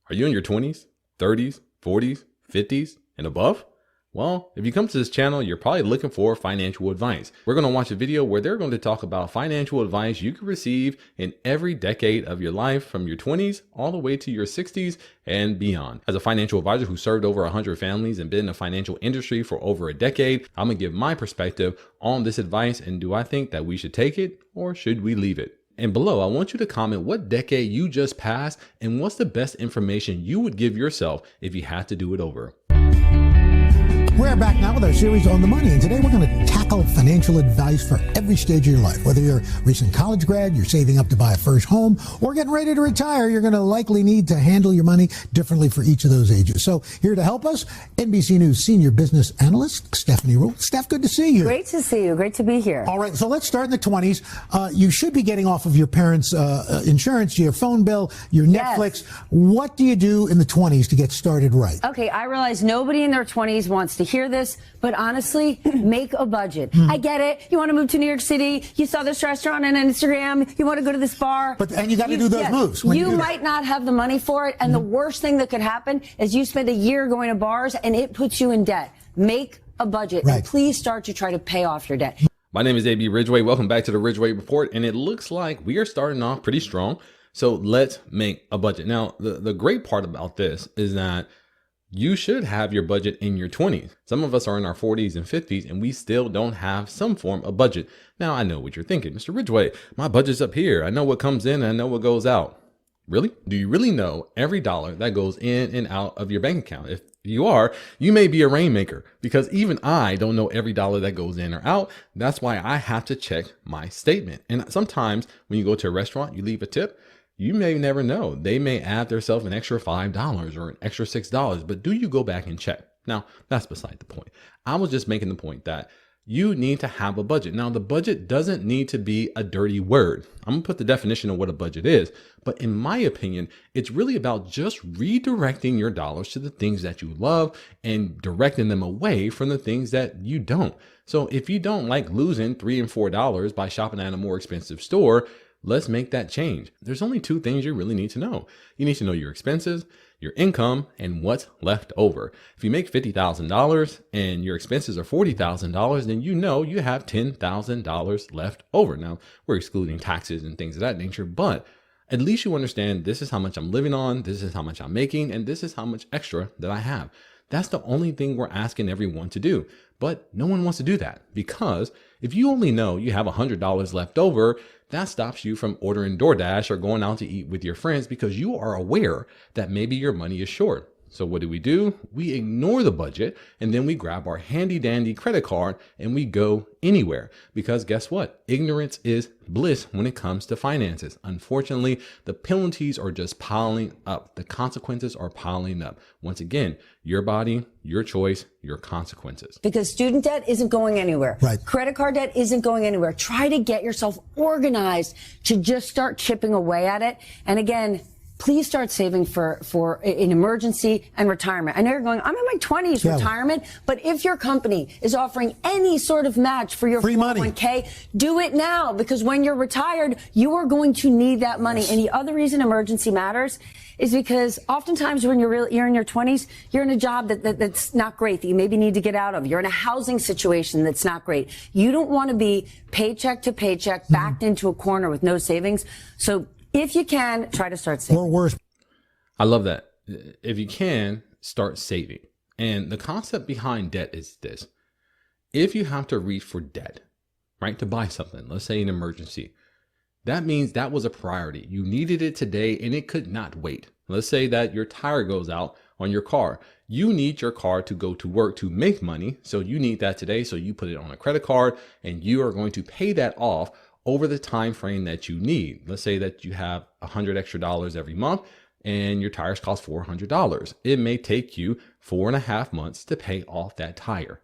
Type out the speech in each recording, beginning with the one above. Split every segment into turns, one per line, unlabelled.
Are you in your 20s, 30s, 40s, 50s, and above? Well, if you come to this channel, you're probably looking for financial advice. We're going to watch a video where they're going to talk about financial advice you can receive in every decade of your life, from your 20s all the way to your 60s and beyond. As a financial advisor who served over 100 families and been in the financial industry for over a decade, I'm going to give my perspective on this advice, and do I think that we should take it or should we leave it? And below, I want you to comment what decade you just passed and what's the best information you would give yourself if you had to do it over.
We're back now with our series on the money, and today we're going to tackle financial advice for every stage of your life. Whether you're a recent college grad, you're saving up to buy a first home, or getting ready to retire, you're going to likely need to handle your money differently for each of those ages. So here to help us, NBC News senior business analyst Stephanie Rule. Steph, good to see you.
Great to see you. Great to be here.
All right, so let's start in the 20s. You should be getting off of your parents' insurance, your phone bill, your Netflix. Yes. What do you do in the 20s to get started right?
Okay, I realize nobody in their 20s wants to hear this, but honestly, make a budget. I get it. You want to move to New York City. You saw this restaurant on Instagram. You want to go to this bar.
And you got to do those moves.
You might not have the money for it, and the worst thing that could happen is you spend a year going to bars, and it puts you in debt. Make a budget, and please start to try to pay off your debt.
My name is A.B. Ridgeway. Welcome back to the Ridgeway Report, and it looks like we are starting off pretty strong. So let's make a budget. Now, the great part about this is that you should have your budget in your 20s. Some of us are in our 40s and 50s, and we still don't have some form of budget. Now, I know what you're thinking. Mr. Ridgeway, my budget's up here. I know what comes in and I know what goes out. Really? Do you really know every dollar that goes in and out of your bank account? If you are, you may be a rainmaker, because even I don't know every dollar that goes in or out. That's why I have to check my statement. And sometimes when you go to a restaurant, you leave a tip. You may never know. They may add themselves an extra $5 or an extra $6, but do you go back and check? Now, that's beside the point. I was just making the point that you need to have a budget. Now, the budget doesn't need to be a dirty word. I'm gonna put the definition of what a budget is, but in my opinion, it's really about just redirecting your dollars to the things that you love and directing them away from the things that you don't. So if you don't like losing $3 and $4 by shopping at a more expensive store, let's make that change. There's only two things you really need to know. You need to know your expenses, your income, and what's left over. If you make $50,000 and your expenses are $40,000, then you know you have $10,000 left over. Now, we're excluding taxes and things of that nature, but at least you understand this is how much I'm living on, this is how much I'm making, and this is how much extra that I have. That's the only thing we're asking everyone to do. But no one wants to do that, because if you only know you have $100 left over, that stops you from ordering DoorDash or going out to eat with your friends, because you are aware that maybe your money is short. So what do? We ignore the budget, and then we grab our handy dandy credit card and we go anywhere, because guess what? Ignorance is bliss when it comes to finances. Unfortunately, the penalties are just piling up. The consequences are piling up. Once again, your body, your choice, your consequences.
Because student debt isn't going anywhere.
Right.
Credit card debt isn't going anywhere. Try to get yourself organized to just start chipping away at it. And again, please start saving for an emergency and retirement. I know you're going, I'm in my 20s, retirement, but if your company is offering any sort of match for your 401k, do it now, because when you're retired, you are going to need that money. Yes. And the other reason emergency matters is because oftentimes when you're in your 20s, you're in a job that's not great, that you maybe need to get out of. You're in a housing situation that's not great. You don't want to be paycheck to paycheck, backed into a corner with no savings. So if you can, try to start saving.
Or worse.
I love that. If you can, start saving. And the concept behind debt is this. If you have to reach for debt, right, to buy something, let's say an emergency, that means that was a priority. You needed it today and it could not wait. Let's say that your tire goes out on your car. You need your car to go to work to make money. So you need that today. So you put it on a credit card and you are going to pay that off over the time frame that you need. Let's say that you have $100 extra every month and your tires cost $400. It may take you 4.5 months to pay off that tire,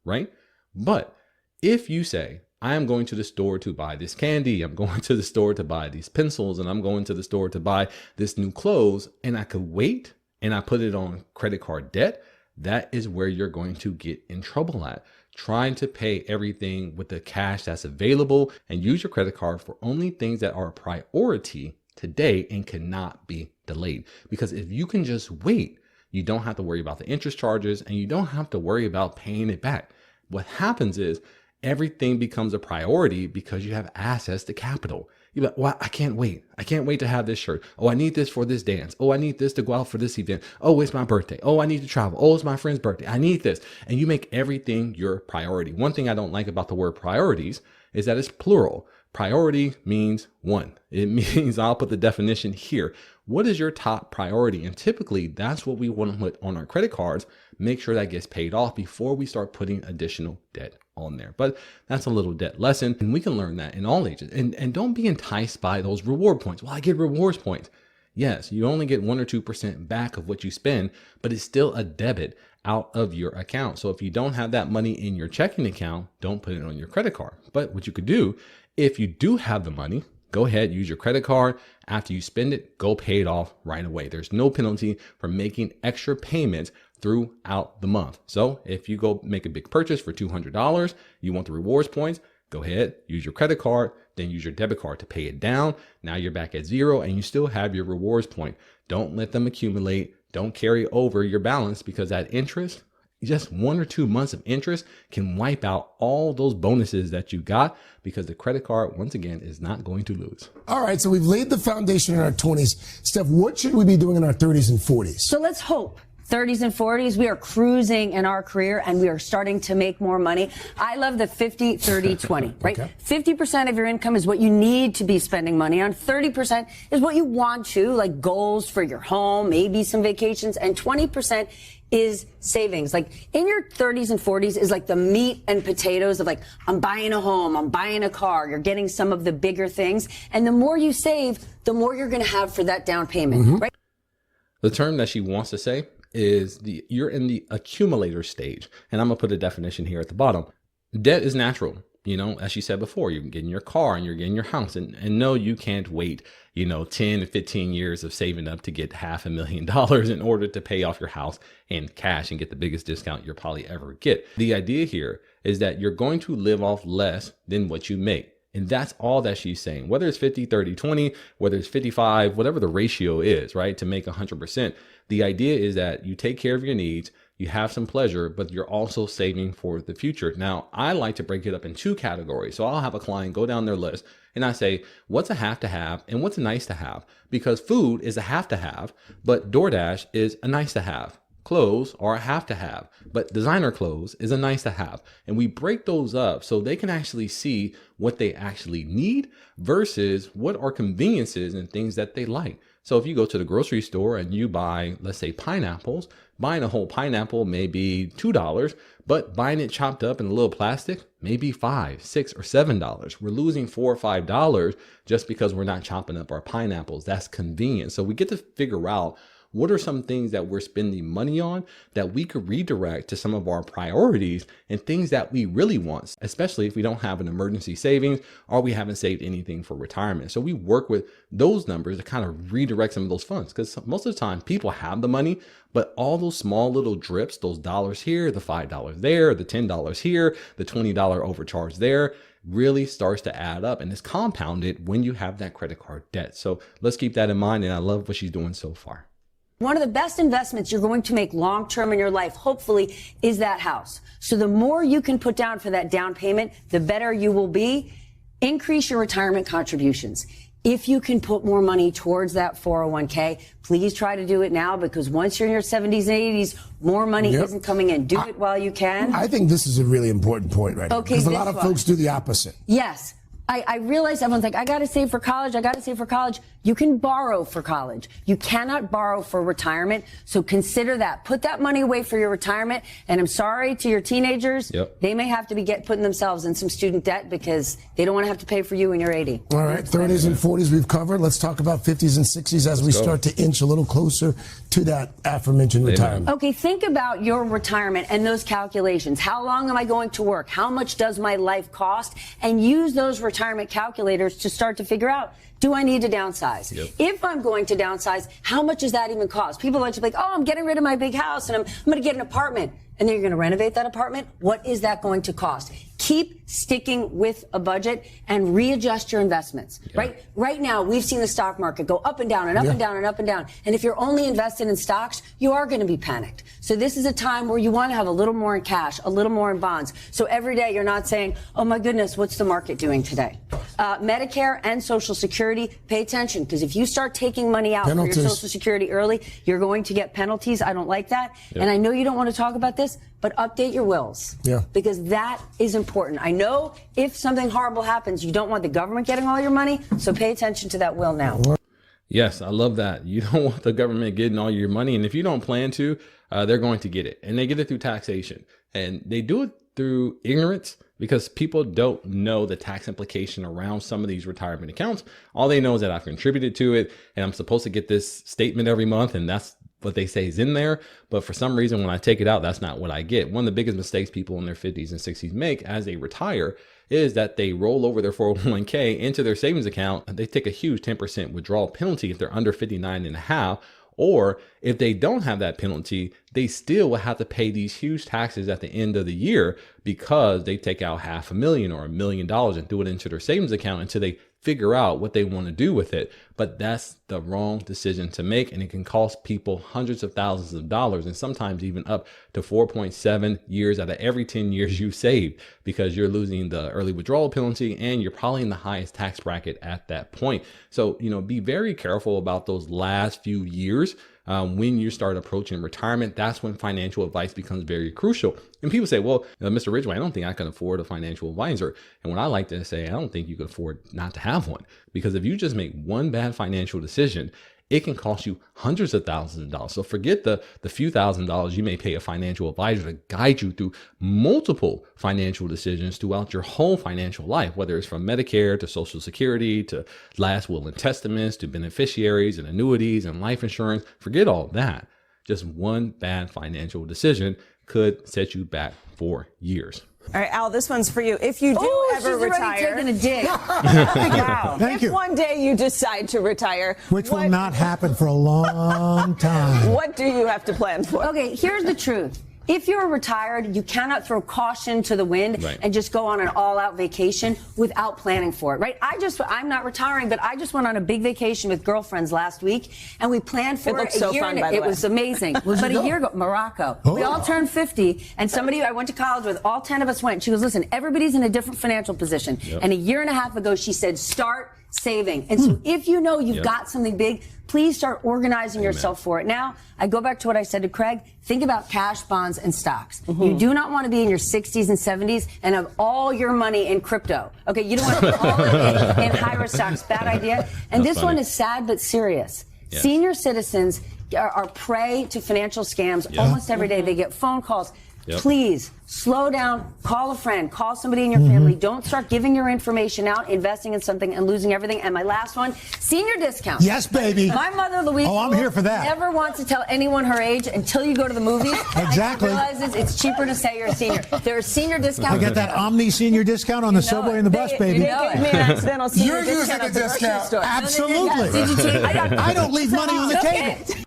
right? But if you say, I am going to the store to buy this candy, I'm going to the store to buy these pencils, and I'm going to the store to buy this new clothes, and I could wait and I put it on credit card debt, that is where you're going to get in trouble at. Trying to pay everything with the cash that's available and use your credit card for only things that are a priority today and cannot be delayed. Because if you can just wait, you don't have to worry about the interest charges and you don't have to worry about paying it back. What happens is everything becomes a priority because you have access to capital. You're like, well, I can't wait. I can't wait to have this shirt. Oh, I need this for this dance. Oh, I need this to go out for this event. Oh, it's my birthday. Oh, I need to travel. Oh, it's my friend's birthday. I need this. And you make everything your priority. One thing I don't like about the word priorities is that it's plural. Priority means one. It means, I'll put the definition here. What is your top priority? And typically that's what we want to put on our credit cards. Make sure that gets paid off before we start putting additional debt on there. But that's a little debt lesson, and we can learn that in all ages. And don't be enticed by those reward points. Well, I get rewards points. Yes, you only get 1 or 2% back of what you spend, but it's still a debit out of your account. So if you don't have that money in your checking account, don't put it on your credit card. But what you could do, if you do have the money, go ahead, use your credit card. After you spend it, go pay it off right away. There's no penalty for making extra payments throughout the month. So if you go make a big purchase for $200, you want the rewards points, go ahead, use your credit card, then use your debit card to pay it down. Now you're back at zero and you still have your rewards point. Don't let them accumulate. Don't carry over your balance, because that interest, just 1 or 2 months of interest can wipe out all those bonuses that you got, because the credit card, once again, is not going to lose.
All right, so we've laid the foundation in our 20s. Steph, what should we be doing in our 30s and 40s?
So let's hope. 30s and 40s, we are cruising in our career and we are starting to make more money. I love the 50, 30, 20, right? Okay. 50% of your income is what you need to be spending money on. 30% is what you want to, like goals for your home, maybe some vacations, and 20% is savings. Like in your 30s and 40s is like the meat and potatoes of like, I'm buying a home, I'm buying a car, you're getting some of the bigger things. And the more you save, the more you're going to have for that down payment, right?
The term that she wants to say is you're in the accumulator stage. And I'm gonna put a definition here at the bottom. Debt is natural. You know, as she said before, you're getting your car and you're getting your house, and no, you can't wait, 10 to 15 years of saving up to get $500,000 in order to pay off your house in cash and get the biggest discount you'll probably ever get. The idea here is that you're going to live off less than what you make. And that's all that she's saying, whether it's 50, 30, 20, whether it's 55, whatever the ratio is, right? To make 100%. The idea is that you take care of your needs, you have some pleasure, but you're also saving for the future. Now, I like to break it up in 2 categories. So I'll have a client go down their list and I say, what's a have to have and what's a nice to have? Because food is a have to have, but DoorDash is a nice to have. Clothes are a have to have, but designer clothes is a nice to have. And we break those up so they can actually see what they actually need versus what are conveniences and things that they like. So if you go to the grocery store and you buy, let's say, pineapples, buying a whole pineapple may be $2, but buying it chopped up in a little plastic may be $5, $6, or $7. We're losing $4 or $5 just because we're not chopping up our pineapples. That's convenient. So we get to figure out what are some things that we're spending money on that we could redirect to some of our priorities and things that we really want, especially if we don't have an emergency savings or we haven't saved anything for retirement. So we work with those numbers to kind of redirect some of those funds, because most of the time people have the money, but all those small little drips, those dollars here, the $5 there, the $10 here, the $20 overcharge there, really starts to add up, and it's compounded when you have that credit card debt. So let's keep that in mind, and I love what she's doing so far.
One of the best investments you're going to make long-term in your life, hopefully, is that house. So the more you can put down for that down payment, the better you will be. Increase your retirement contributions. If you can put more money towards that 401k, please try to do it now, because once you're in your 70s and 80s, more money isn't coming in. Do it while you can.
I think this is a really important point right now, because a lot of folks do the opposite.
Yes. I realize everyone's like, I got to save for college. I got to save for college. You can borrow for college. You cannot borrow for retirement. So consider that. Put that money away for your retirement. And I'm sorry to your teenagers. They may have to be putting themselves in some student debt because they don't want to have to pay for you when you're 80.
All right. 30s and 40s we've covered. Let's talk about 50s and 60s as we start to inch a little closer to that aforementioned retirement.
Okay. Think about your retirement and those calculations. How long am I going to work? How much does my life cost? And use those retirement calculators to start to figure out, do I need to downsize? If I'm going to downsize, how much does that even cost? People like to be like, oh, I'm getting rid of my big house and I'm going to get an apartment. And then you're going to renovate that apartment. What is that going to cost? Keep sticking with a budget and readjust your investments. Right now, we've seen the stock market go up and down and up and down and up and down. And if you're only invested in stocks, you are going to be panicked. So this is a time where you want to have a little more in cash, a little more in bonds. So every day you're not saying, oh my goodness, what's the market doing today? Medicare and Social Security, pay attention, because if you start taking money out for your Social Security early, you're going to get penalties. I don't like that. And I know you don't want to talk about this, but update your wills. Because that is important. I know if something horrible happens, you don't want the government getting all your money, so pay attention to that will now.
Yes, I love that. You don't want the government getting all your money. And if you don't plan to, they're going to get it. And they get it through taxation. And they do it through ignorance because people don't know the tax implication around some of these retirement accounts. All they know is that I've contributed to it and I'm supposed to get this statement every month. And that's what they say is in there. But for some reason, when I take it out, that's not what I get. One of the biggest mistakes people in their 50s and 60s make as they retire is that they roll over their 401k into their savings account. They take a huge 10% withdrawal penalty if they're under 59 and a half. Or if they don't have that penalty, they still will have to pay these huge taxes at the end of the year because they take out $500,000 or $1 million and do it into their savings account until they figure out what they want to do with it. But that's the wrong decision to make. And it can cost people hundreds of thousands of dollars and sometimes even up to 4.7 years out of every 10 years you saved because you're losing the early withdrawal penalty and you're probably in the highest tax bracket at that point. So, be very careful about those last few years. When you start approaching retirement, that's when financial advice becomes very crucial. And people say, well, Mr. Ridgeway, I don't think I can afford a financial advisor. And what I like to say, I don't think you can afford not to have one. Because if you just make one bad financial decision, it can cost you hundreds of thousands of dollars. So forget the few $1,000s you may pay a financial advisor to guide you through multiple financial decisions throughout your whole financial life, whether it's from Medicare to Social Security to last will and testaments to beneficiaries and annuities and life insurance. Forget all that. Just one bad financial decision could set you back for years.
All right, Al, this one's for you. If you do ever retire,
taking a dig.
wow.
Thank you.
One day you decide to retire,
Which will not happen for a long time.
What do you have to plan for?
Okay, here's the truth. If you're retired, you cannot throw caution to the wind and just go on an all-out vacation without planning for it, right? I'm not retiring, but I just went on a big vacation with girlfriends last week, and we planned for
it a year.
Fun, by the way. It was amazing. But a year ago, Morocco. We all turned 50, and somebody I went to college with, all 10 of us went. She goes, listen, everybody's in a different financial position. And a year and a half ago, she said, start saving. And so if you know you've got something big, please start organizing yourself for it. Now, I go back to what I said to Craig. Think about cash, bonds, and stocks. You do not want to be in your 60s and 70s and have all your money in crypto. Okay, you don't want to put all of it in high-risk stocks. Bad idea. And this one is sad but serious. Senior citizens are prey to financial scams almost every day. They get phone calls. Please slow down, call a friend, call somebody in your family. Don't start giving your information out, investing in something and losing everything. And my last one, senior discounts.
Yes, baby.
My mother, Louise,
I'm here for that.
Never wants to tell anyone her age until you go to the movies.
Exactly.
And she realizes it's cheaper to say you're a senior. There are senior discounts.
I get that Omni senior discount on the subway and the bus, baby.
They gave me an accidental senior
You're using
discount
a
at the grocery
discount.
store.
Absolutely.
Did you take?
I don't leave money on the table.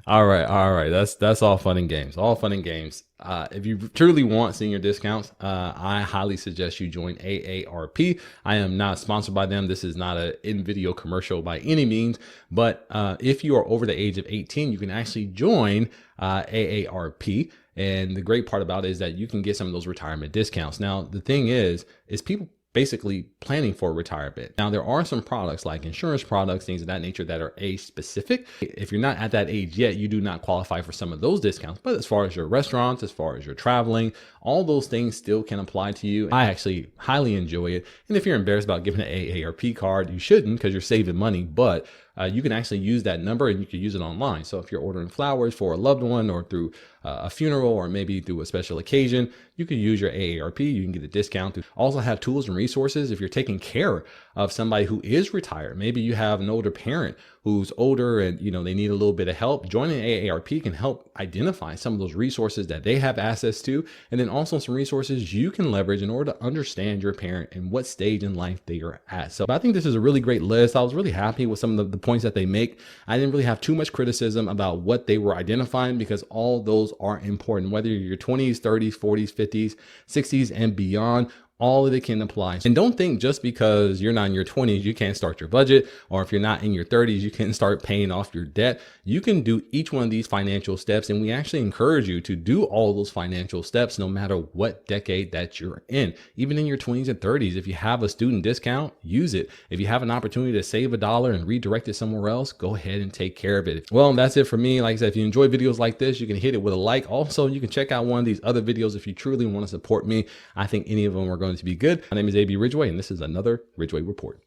All right. That's all fun and games. If you truly want senior discounts, I highly suggest you join AARP. I am not sponsored by them. This is not an in-video commercial by any means, but if you are over the age of 18, you can actually join AARP. And the great part about it is that you can get some of those retirement discounts. Now, the thing is people basically planning for retirement. Now, there are some products like insurance products, things of that nature that are age specific. If you're not at that age yet, you do not qualify for some of those discounts. But as far as your restaurants, as far as your traveling, all those things still can apply to you. I actually highly enjoy it. And if you're embarrassed about giving an AARP card, you shouldn't because you're saving money. But you can actually use that number and you can use it online. So if you're ordering flowers for a loved one or through a funeral or maybe through a special occasion, you can use your AARP. You can get a discount. Also have tools and resources if you're taking care of somebody who is retired. Maybe you have an older parent who's older and they need a little bit of help. Joining AARP can help identify some of those resources that they have access to, and then also some resources you can leverage in order to understand your parent and what stage in life they are at. So I think this is a really great list. I was really happy with some of the points that they make. I didn't really have too much criticism about what they were identifying because all those are important, whether you're your 20s, 30s, 40s, 50s, 60s, and beyond. all of it can apply. And don't think just because you're not in your 20s, you can't start your budget, or if you're not in your 30s, you can't start paying off your debt. You can do each one of these financial steps. And we actually encourage you to do all those financial steps, no matter what decade that you're in. Even in your 20s and 30s, if you have a student discount, use it. If you have an opportunity to save $1 and redirect it somewhere else, go ahead and take care of it. Well, that's it for me. Like I said, if you enjoy videos like this, you can hit it with a like. Also, you can check out one of these other videos if you truly want to support me. I think any of them are going to be good. My name is AB Ridgeway, and this is another Ridgeway Report.